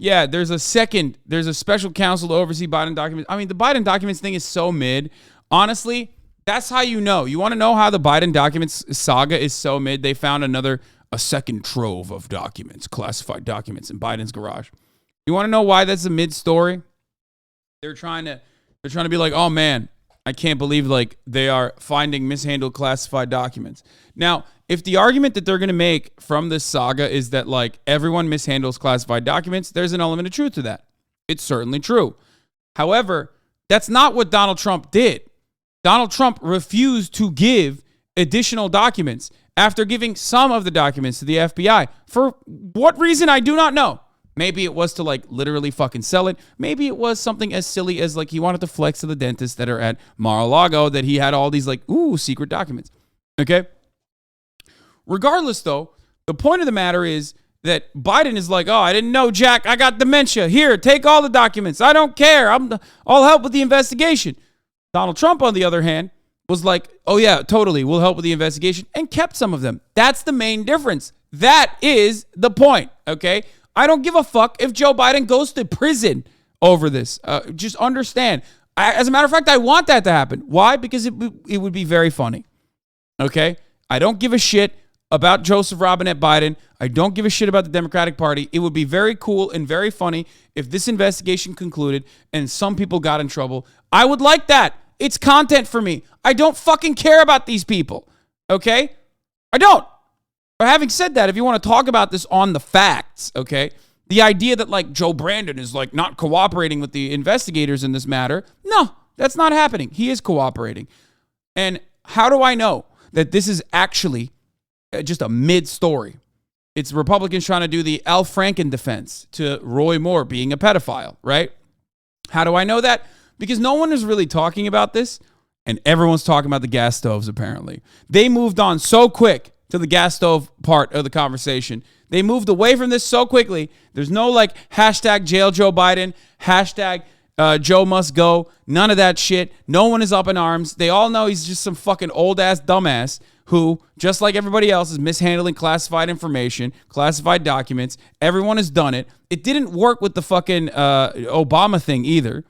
yeah, there's a special counsel to oversee Biden documents. I mean, the Biden documents thing is so mid. Honestly, that's how you know. You want to know how the Biden documents saga is so mid? They found a second trove of documents, classified documents in Biden's garage. You want to know why that's a mid story? They're trying to be like, oh man, I can't believe like they are finding mishandled classified documents. Now, if the argument that they're going to make from this saga is that like everyone mishandles classified documents, there's an element of truth to that. It's certainly true. However, that's not what Donald Trump did. Donald Trump refused to give additional documents after giving some of the documents to the FBI. For what reason, I do not know. Maybe it was to like literally fucking sell it. Maybe it was something as silly as like he wanted to flex to the dentists that are at Mar-a-Lago that he had all these like, secret documents. Okay? Regardless, though, the point of the matter is that Biden is like, oh, I didn't know, Jack. I got dementia. Here, take all the documents. I don't care. I'll help with the investigation. Donald Trump, on the other hand, was like, oh, yeah, totally. We'll help with the investigation and kept some of them. That's the main difference. That is the point, okay? I don't give a fuck if Joe Biden goes to prison over this. Just understand. As a matter of fact, I want that to happen. Why? Because it would be very funny, okay? I don't give a shit about Joseph Robinette Biden. I don't give a shit about the Democratic Party. It would be very cool and very funny if this investigation concluded and some people got in trouble. I would like that. It's content for me. I don't fucking care about these people, okay? I don't. But having said that, if you want to talk about this on the facts, okay, the idea that like Joe Brandon is like not cooperating with the investigators in this matter, no, that's not happening. He is cooperating. And how do I know that this is actually just a mid-story? It's Republicans trying to do the Al Franken defense to Roy Moore being a pedophile, right? How do I know that? Because no one is really talking about this, and everyone's talking about the gas stoves, apparently. They moved on so quick to the gas stove part of the conversation. They moved away from this so quickly. There's no like hashtag jail Joe Biden, hashtag Joe must go. None of that shit. No one is up in arms. They all know he's just some fucking old-ass dumbass who, just like everybody else, is mishandling classified information, classified documents. Everyone has done it. It didn't work with the fucking Obama thing either,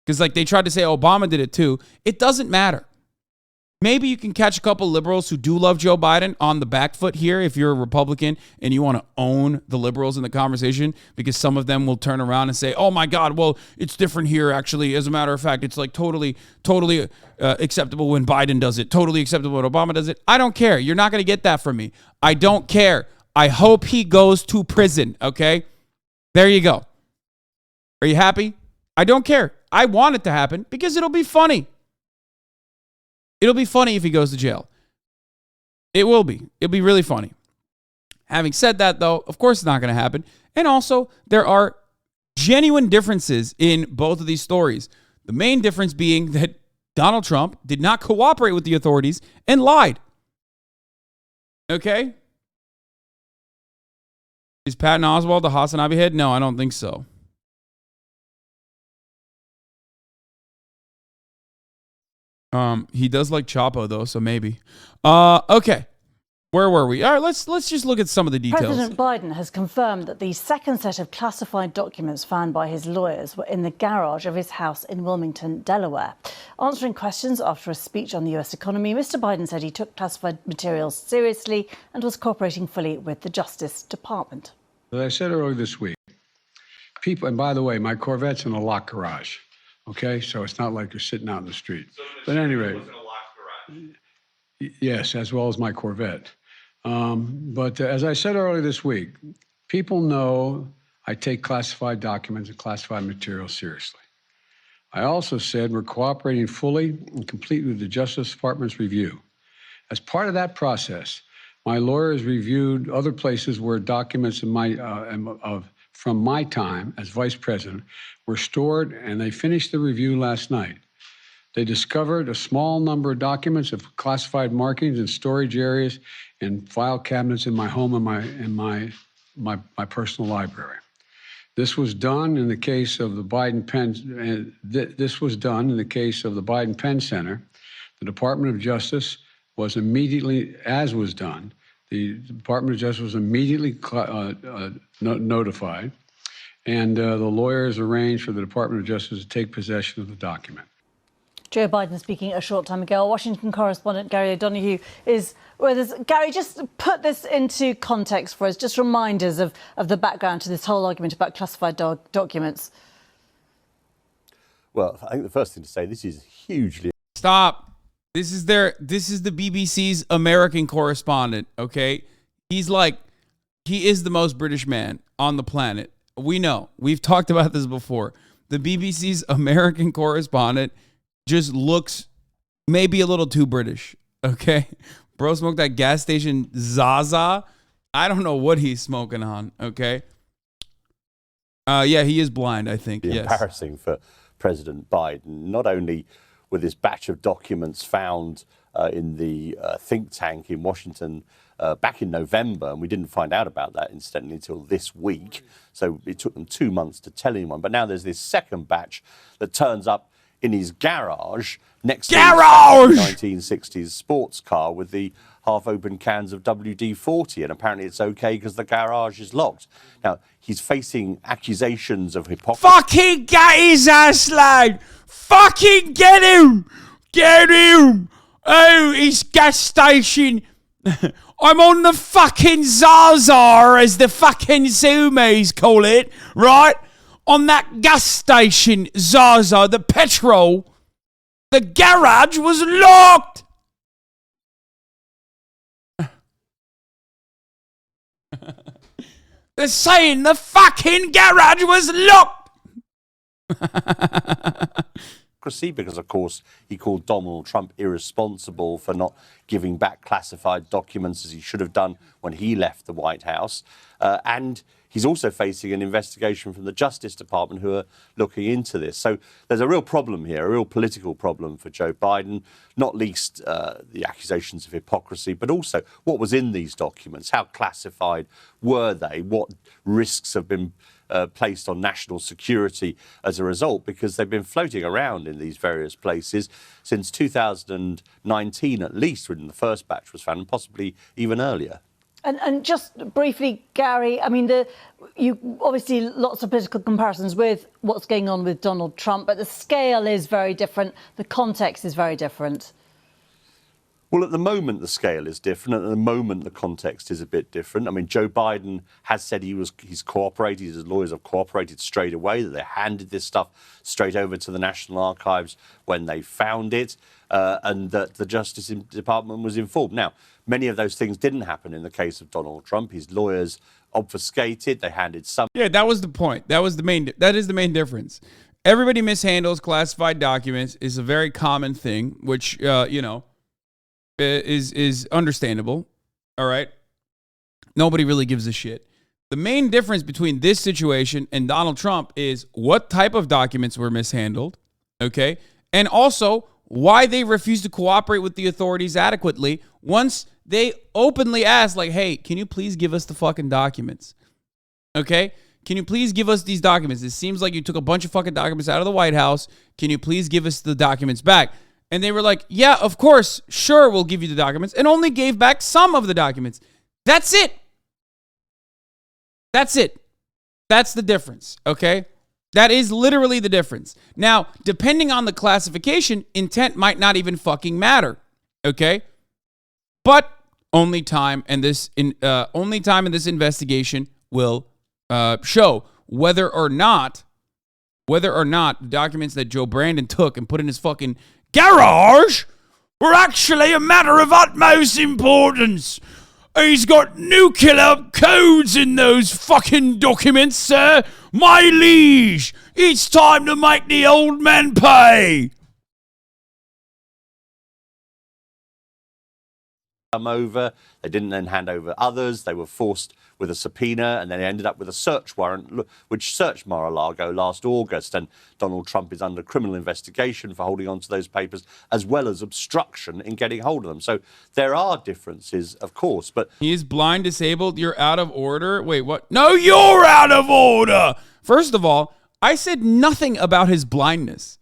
because like they tried to say Obama did it too. It doesn't matter. Maybe you can catch a couple liberals who do love Joe Biden on the back foot here if you're a Republican and you want to own the liberals in the conversation, because some of them will turn around and say, oh my God, well, it's different here actually. As a matter of fact, it's like totally acceptable when Biden does it. Totally acceptable when Obama does it. I don't care. You're not going to get that from me. I don't care. I hope he goes to prison, okay? There you go. Are you happy? I don't care. I want it to happen because it'll be funny. It'll be funny if he goes to jail. It will be. It'll be really funny. Having said that, though, of course it's not going to happen. And also, there are genuine differences in both of these stories. The main difference being that Donald Trump did not cooperate with the authorities and lied. Okay? Is Patton Oswalt the Hasanabi head? No, I don't think so. He does like Chapo though, so maybe. Okay. Where were we? All right, let's just look at some of the details. President Biden has confirmed that the second set of classified documents found by his lawyers were in the garage of his house in Wilmington, Delaware. Answering questions after a speech on the US economy, Mr. Biden said he took classified materials seriously and was cooperating fully with the Justice Department. As I said earlier this week, people, and by the way, my Corvette's in a locked garage. Okay, so it's not like you're sitting out in the street. But at any rate, yes, as well as my Corvette. But as I said earlier this week, people know I take classified documents and classified materials seriously. I also said we're cooperating fully and completely with the Justice Department's review. As part of that process, my lawyers reviewed other places where documents from my time as vice president were stored, and they finished the review last night. They discovered a small number of documents of classified markings in storage areas and file cabinets in my home and my personal library. This was done in the case of the Biden Penn. This was done in the case of the Biden Penn Center. The Department of Justice was immediately, as was done, the Department of Justice was immediately notified, And the lawyers arranged for the Department of Justice to take possession of the document. Joe Biden speaking a short time ago. Our Washington correspondent Gary O'Donoghue is with us. Gary, just put this into context for us. Just remind us of the background to this whole argument about classified documents. Well, I think the first thing to say, this is hugely... Stop. This is the BBC's American correspondent, okay? He is the most British man on the planet. We know. We've talked about this before. The BBC's American correspondent just looks maybe a little too British, okay? Bro smoked that gas station Zaza. I don't know what he's smoking on, okay? Yeah, he is blind, I think, yes. Embarrassing for President Biden, not only with this batch of documents found in the think tank in Washington back in November, and we didn't find out about that, incidentally, until this week. So it took them 2 months to tell anyone. But now there's this second batch that turns up in his garage next to his 1960s sports car with the half-open cans of WD-40, and apparently it's okay because the garage is locked. Now, he's facing accusations of hypocrisy. Fucking get his ass, lad! Fucking get him! Get him! Oh, his gas station. I'm on the fucking Zaza, as the fucking Zoomies call it, right? On that gas station, Zaza, the petrol, the garage was locked. They're saying the fucking garage was locked. Because, of course, he called Donald Trump irresponsible for not giving back classified documents as he should have done when he left the White House. And he's also facing an investigation from the Justice Department who are looking into this. So there's a real problem here, a real political problem for Joe Biden, not least the accusations of hypocrisy, but also what was in these documents, how classified were they, what risks have been placed on national security as a result, because they've been floating around in these various places since 2019 at least, when the first batch was found, and possibly even earlier. And just briefly, Gary, I mean, you obviously lots of political comparisons with what's going on with Donald Trump, but the scale is very different. The context is very different. Well, at the moment, the scale is different. At the moment, the context is a bit different. I mean, Joe Biden has said he's cooperated, his lawyers have cooperated straight away, that they handed this stuff straight over to the National Archives when they found it, and that the Justice Department was informed. Now, many of those things didn't happen in the case of Donald Trump. His lawyers obfuscated, they handed some... Yeah, that was the point. That is the main difference. Everybody mishandles classified documents is a very common thing, which, is understandable. All right. Nobody really gives a shit. The main difference between this situation and Donald Trump is what type of documents were mishandled. Okay. And also why they refuse to cooperate with the authorities adequately once they openly ask, like, hey, can you please give us the fucking documents? Okay. Can you please give us these documents? It seems like you took a bunch of fucking documents out of the White House. Can you please give us the documents back? And they were like, yeah, of course, sure, we'll give you the documents, and only gave back some of the documents. That's it. That's it. That's the difference, okay? That is literally the difference. Now, depending on the classification, intent might not even fucking matter, okay? But only time in this investigation will show whether or not the documents that Joe Brandon took and put in his fucking garage were actually a matter of utmost importance. He's got nuclear codes in those fucking documents, sir. My liege, it's time to make the old man pay. Over. They didn't then hand over others. They were forced with a subpoena, and then they ended up with a search warrant, which searched Mar-a-Lago last August. And Donald Trump is under criminal investigation for holding on to those papers, as well as obstruction in getting hold of them. So there are differences, of course, but... He's blind, disabled, you're out of order? Wait, what? No, you're out of order! First of all, I said nothing about his blindness.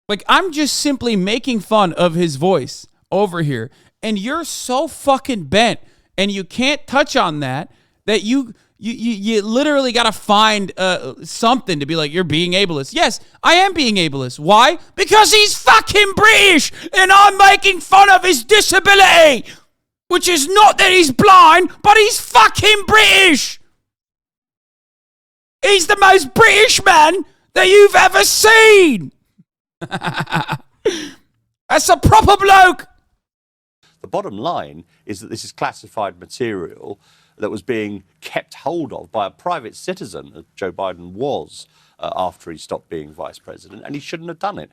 Like, I'm just simply making fun of his voice over here. And you're so fucking bent, and you can't touch on that you You literally got to find something to be like, you're being ableist. Yes, I am being ableist. Why? Because he's fucking British and I'm making fun of his disability. Which is not that he's blind, but he's fucking British. He's the most British man that you've ever seen. That's a proper bloke. The bottom line is that this is classified material that was being kept hold of by a private citizen, as Joe Biden was after he stopped being vice president, and he shouldn't have done it.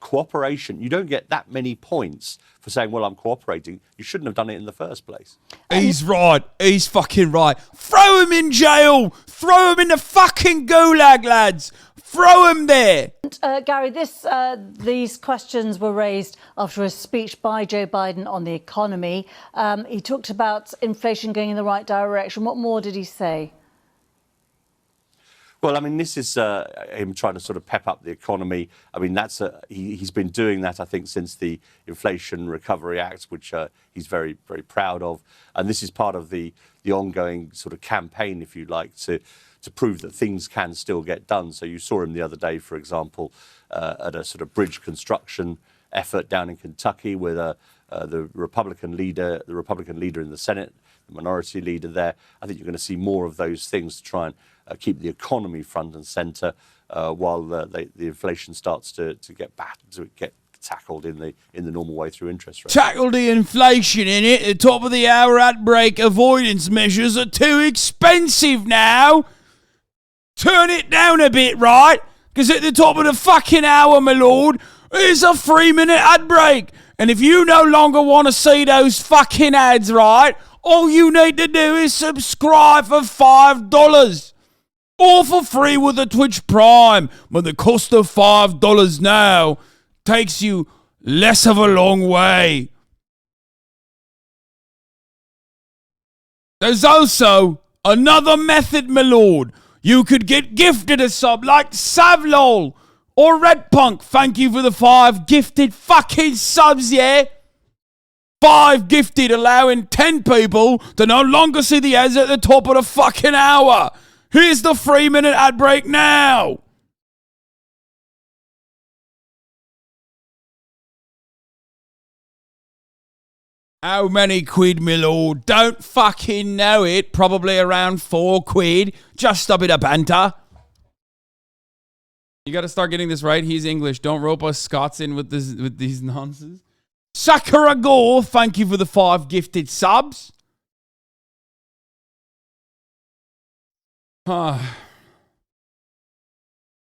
Cooperation, you don't get that many points for saying, well, I'm cooperating. You shouldn't have done it in the first place. He's right. He's fucking right. Throw him in jail. Throw him in the fucking gulag, lads. Throw him there. Gary, these questions were raised after a speech by Joe Biden on the economy. He talked about inflation going in the right direction. What more did he say? Well, I mean, this is him trying to sort of pep up the economy. I mean, he's been doing that, I think, since the Inflation Recovery Act, which he's very, very proud of. And this is part of the ongoing sort of campaign, if you like, to prove that things can still get done. So you saw him the other day, for example, at a sort of bridge construction effort down in Kentucky with the Republican leader in the Senate, the minority leader there. I think you're going to see more of those things to try and keep the economy front and centre while the inflation starts to get tackled in the normal way through interest rates. Tackle the inflation in it. At the top of the hour at break, avoidance measures are too expensive now. Turn it down a bit, right? Because at the top of the fucking hour, my lord, is a 3-minute ad break. And if you no longer want to see those fucking ads, right, all you need to do is subscribe for $5. Or for free with a Twitch Prime. But the cost of $5 now takes you less of a long way. There's also another method, my lord. You could get gifted a sub like Savlol or Red Punk. Thank you for the 5 gifted fucking subs, yeah? 5 gifted, allowing 10 people to no longer see the ads at the top of the fucking hour. Here's the 3-minute ad break now. How many quid, my lord? Don't fucking know it. Probably around 4 quid. Just a bit of banter. You got to start getting this right. He's English. Don't rope us Scots in with these nonsense. Sakura Gore, thank you for the 5 gifted subs.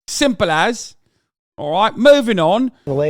Simple as. All right, moving on.